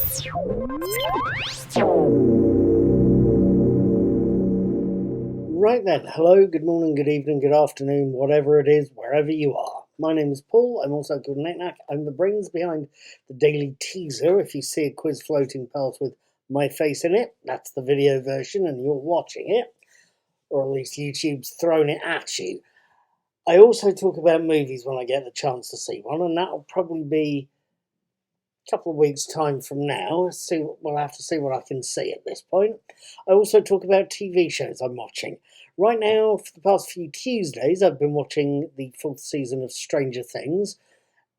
Right then, hello, good morning, good evening, good afternoon, whatever it is, wherever you are. My name is Paul, I'm also called Knack. I'm the brains behind the daily teaser. If you see a quiz floating past with my face in it, that's the video version and you're watching it, or at least YouTube's thrown it at you. I also talk about movies when I get the chance to see one, and that'll probably be couple of weeks' time from now. We'll have to see what I can see at this point. I also talk about TV shows I'm watching. Right now, for the past few Tuesdays, I've been watching the 4th season of Stranger Things,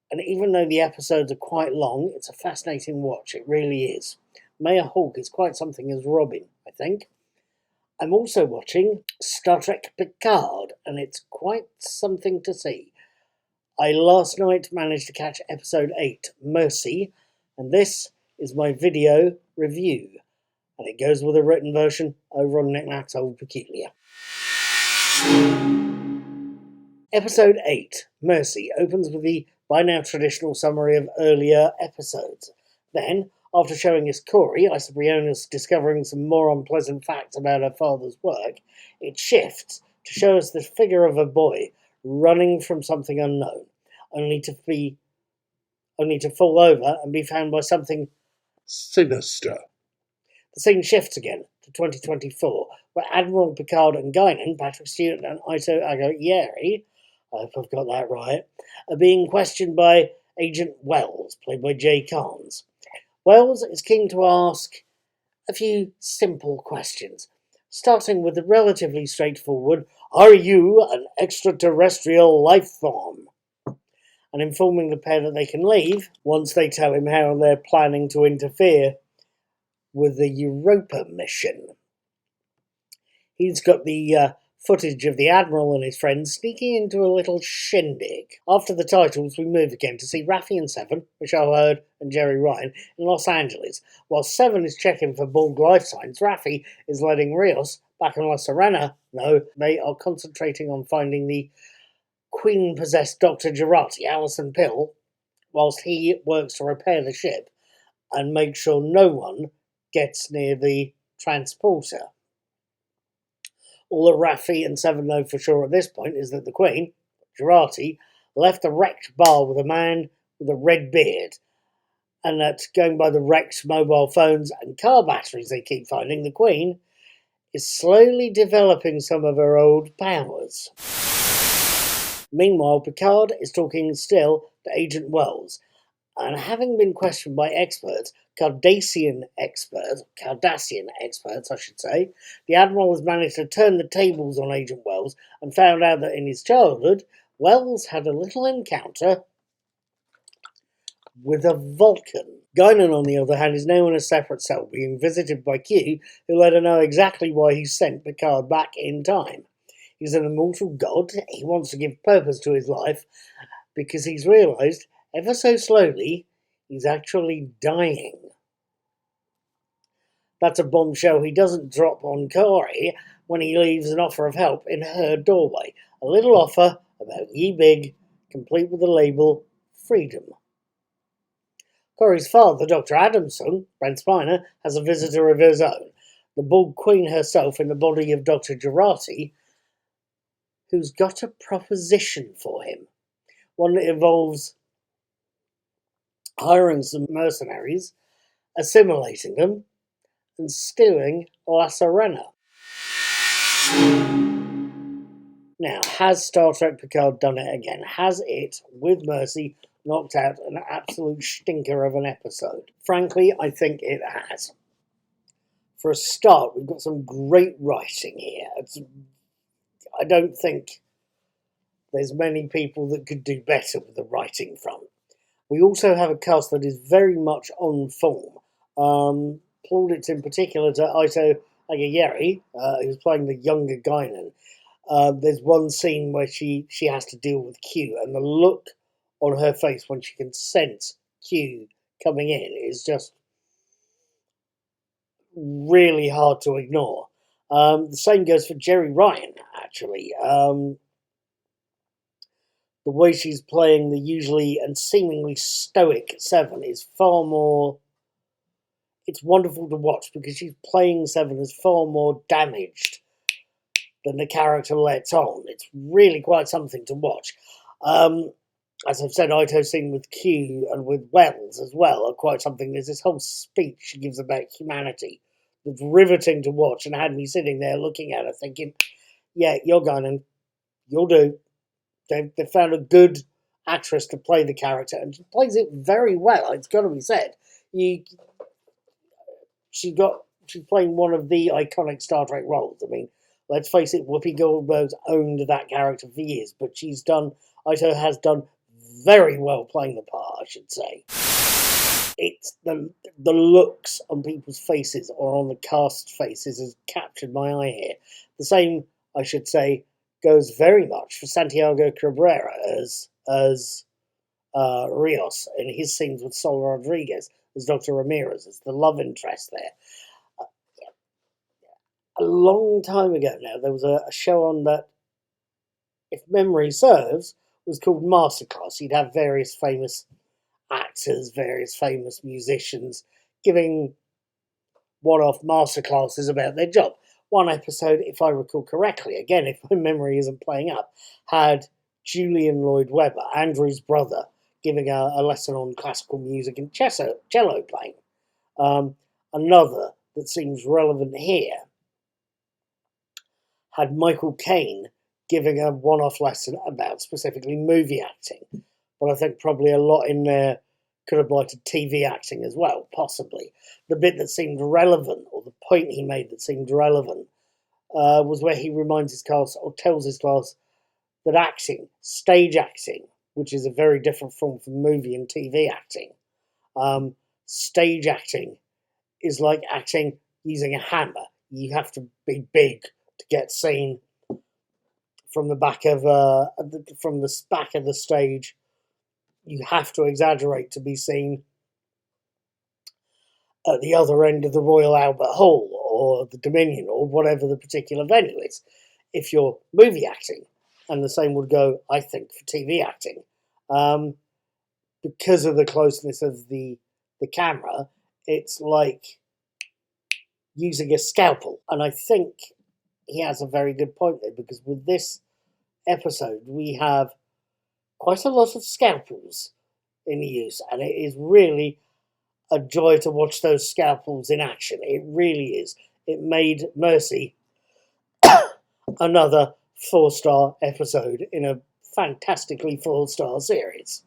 and even though the episodes are quite long, it's a fascinating watch. It really is. Maya Hawke is quite something as Robin, I think. I'm also watching Star Trek Picard, and it's quite something to see. I last night managed to catch episode 8, Mercy, and this is my video review. And it goes with a written version over on Knack's Old Peculiar. Episode 8, Mercy, opens with the by now traditional summary of earlier episodes. Then, after showing us Corey, Isabrionis discovering some more unpleasant facts about her father's work, it shifts to show us the figure of a boy running from something unknown, only to fall over and be found by something sinister. The scene shifts again to 2024, where Admiral Picard and Guinan, Patrick Stewart and Ito Aguirre, I hope I've got that right, are being questioned by Agent Wells, played by Jay Carnes. Wells is keen to ask a few simple questions, starting with the relatively straightforward, "Are you an extraterrestrial life form?" and informing the pair that they can leave once they tell him how they're planning to interfere with the Europa mission. He's got the footage of the Admiral and his friends sneaking into a little shindig. After the titles, we move again to see Raffi and Seven, Michelle Hurd and Jerry Ryan, in Los Angeles. While Seven is checking for bald life signs, Raffi is letting Rios, back in La Serena, know they are concentrating on finding the Queen-possessed Dr. Girardi, Alison Pill, whilst he works to repair the ship and make sure no one gets near the transporter. All that Raffi and Seven know for sure at this point is that the Queen, Girardi, left the wrecked bar with a man with a red beard, and that, going by the wrecked mobile phones and car batteries they keep finding, the Queen is slowly developing some of her old powers. Meanwhile, Picard is talking still to Agent Wells, and having been questioned by Cardassian experts, I should say, the Admiral has managed to turn the tables on Agent Wells and found out that in his childhood, Wells had a little encounter with a Vulcan. Guinan, on the other hand, is now in a separate cell, being visited by Q, who let her know exactly why he sent Picard back in time. He's an immortal god. He wants to give purpose to his life because he's realised, ever so slowly, he's actually dying. That's a bombshell he doesn't drop on Corey when he leaves an offer of help in her doorway. A little offer about ye big, complete with the label, freedom. Corey's father, Dr. Adamson, Brent Spiner, has a visitor of his own, the bald queen herself in the body of Dr. Girardi, who's got a proposition for him. One that involves hiring some mercenaries, assimilating them, and stealing La Serena. Now, has Star Trek Picard done it again? Has it, with Mercy, knocked out an absolute stinker of an episode? Frankly, I think it has. For a start, we've got some great writing here. I don't think there's many people that could do better with the writing front. We also have a cast that is very much on form. Plaudits in particular to Ito Aguirre, who's playing the younger Guinan. There's one scene where she has to deal with Q, and the look on her face when she can sense Q coming in is just really hard to ignore. The same goes for Jerry Ryan, actually. The way she's playing the usually and seemingly stoic Seven is far more it's wonderful to watch because she's playing Seven as far more damaged than the character lets on. It's really quite something to watch. As I've said, Ito's scene with Q and with Wells as well are quite something. There's this whole speech she gives about humanity that's riveting to watch and had me sitting there looking at her thinking, yeah, you're going and you'll do. They've found a good actress to play the character, and she plays it very well, it's got to be said. She's playing one of the iconic Star Trek roles. I mean, let's face it, Whoopi Goldberg's owned that character for years, but Ito has done very well playing the part, I should say. It's the looks on people's faces or on the cast's faces has captured my eye here. The same, I should say, goes very much for Santiago Cabrera as Rios in his scenes with Sol Rodriguez as Dr. Ramirez, as the love interest there. A long time ago now, there was a show on that, if memory serves, was called Masterclass. You'd have various famous actors, various famous musicians giving one-off masterclasses about their job. One episode, if I recall correctly, again, if my memory isn't playing up, had Julian Lloyd Webber, Andrew's brother, giving a lesson on classical music and cello playing. Another that seems relevant here had Michael Caine giving a one-off lesson about specifically movie acting. But I think probably a lot in there could have applied to TV acting as well, possibly. The bit that seemed relevant, or the point he made that seemed relevant, was where he reminds his class, or tells his class, that acting, stage acting, which is a very different form from movie and TV acting, stage acting is like acting using a hammer. You have to be big to get seen from the back of the stage. You have to exaggerate to be seen at the other end of the Royal Albert Hall or the Dominion or whatever the particular venue is. If you're movie acting, and the same would go, I think, for TV acting, because of the closeness of the camera, it's like using a scalpel. And I think he has a very good point there, because with this episode, we have quite a lot of scalpels in use, and it is really a joy to watch those scalpels in action. It really is. It made Mercy another 4-star episode in a fantastically 4-star series.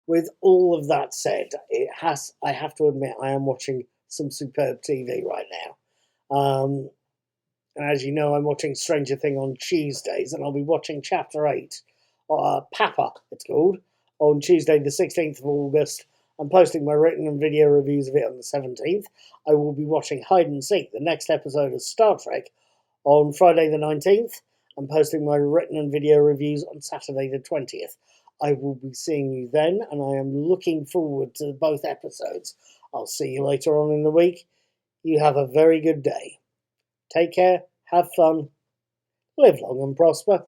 With all of that said, I have to admit, I am watching some superb TV right now. And as you know, I'm watching Stranger Things on Tuesdays, and I'll be watching Chapter 8, Papa, it's called, on Tuesday the 16th of August. I'm posting my written and video reviews of it on the 17th. I will be watching Hide and Seek, the next episode of Star Trek, on Friday the 19th. I'm posting my written and video reviews on Saturday the 20th. I will be seeing you then, and I am looking forward to both episodes. I'll see you later on in the week. You have a very good day. Take care, have fun, live long and prosper.